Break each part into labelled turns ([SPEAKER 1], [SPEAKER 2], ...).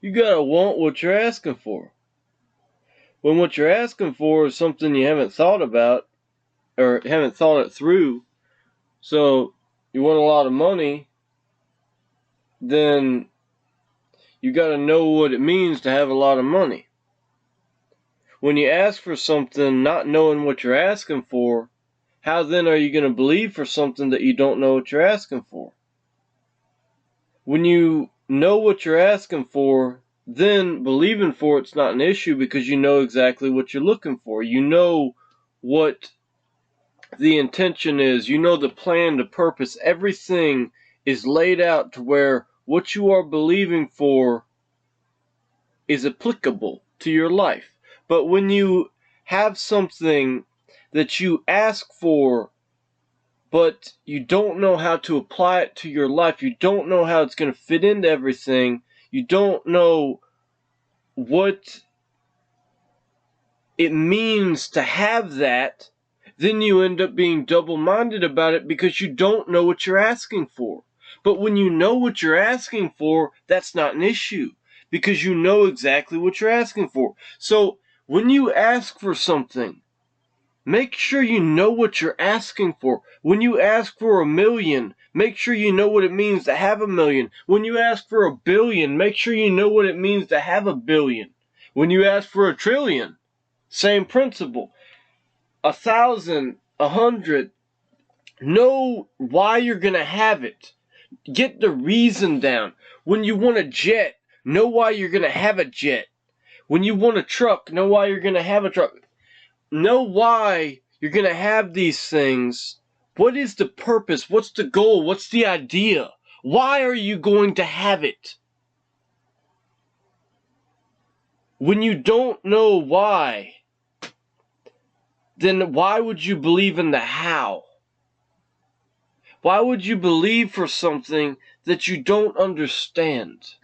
[SPEAKER 1] You gotta want what you're asking for. When what you're asking for is something you haven't thought about, or haven't thought it through, so you want a lot of money, then you gotta know what it means to have a lot of money. When you ask for something not knowing what you're asking for, how then are you going to believe for something that you don't know what you're asking for? When you know what you're asking for, then believing for it's not an issue because you know exactly what you're looking for. You know what the intention is. You know the plan, the purpose. Everything is laid out to where what you are believing for is applicable to your life. But when you have something that you ask for, but you don't know how to apply it to your life, you don't know how it's going to fit into everything, you don't know what it means to have that, then you end up being double-minded about it because you don't know what you're asking for. But when you know what you're asking for, that's not an issue because you know exactly what you're asking for. So when you ask for something, make sure you know what you're asking for. When you ask for $1 million, make sure you know what it means to have $1 million. When you ask for $1 billion, make sure you know what it means to have $1 billion. When you ask for $1 trillion, same principle. 1,000, 100, know why you're going to have it. Get the reason down. When you want a jet, know why you're going to have a jet. When you want a truck, know why you're going to have a truck. Know why you're going to have these things. What is the purpose? What's the goal? What's the idea? Why are you going to have it? When you don't know why, then why would you believe in the how? Why would you believe for something that you don't understand?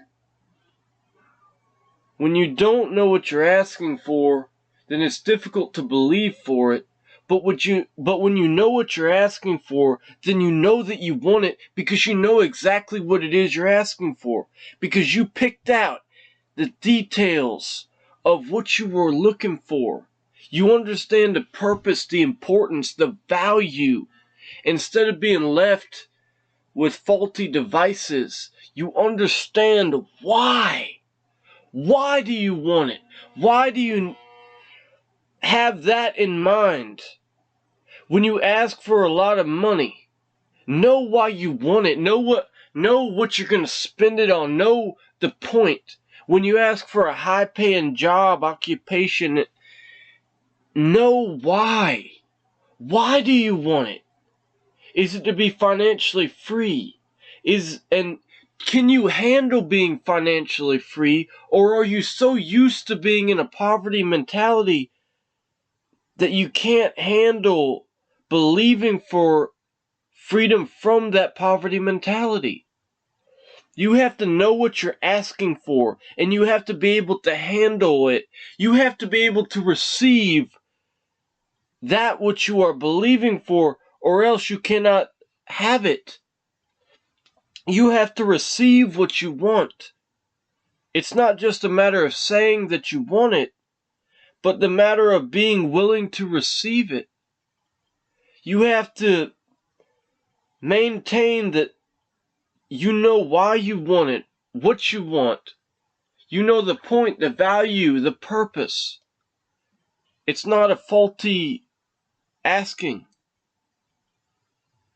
[SPEAKER 1] When you don't know what you're asking for, then it's difficult to believe for it. But when you know what you're asking for, then you know that you want it because you know exactly what it is you're asking for. Because you picked out the details of what you were looking for. You understand the purpose, the importance, the value. Instead of being left with faulty devices, you understand why. Why do you want it? Why do you have that in mind? When you ask for a lot of money, know why you want it. Know what you're going to spend it on. Know the point. When you ask for a high-paying job, occupation, know why. Why do you want it? Is it to be financially free? Can you handle being financially free, or are you so used to being in a poverty mentality that you can't handle believing for freedom from that poverty mentality? You have to know what you're asking for, and you have to be able to handle it. You have to be able to receive that which you are believing for, or else you cannot have it. You have to receive what you want. It's not just a matter of saying that you want it, but the matter of being willing to receive it. You have to maintain that you know why you want it, what you want. You know the point, the value, the purpose. It's not a faulty asking.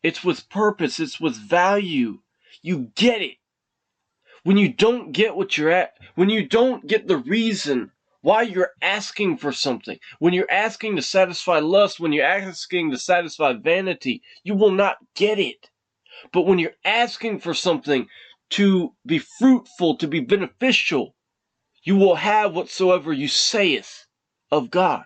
[SPEAKER 1] It's with purpose. It's with value. You get it. When you don't get what you're at, when you don't get the reason why you're asking for something, when you're asking to satisfy lust, when you're asking to satisfy vanity, you will not get it. But when you're asking for something to be fruitful, to be beneficial, you will have whatsoever you saith of God.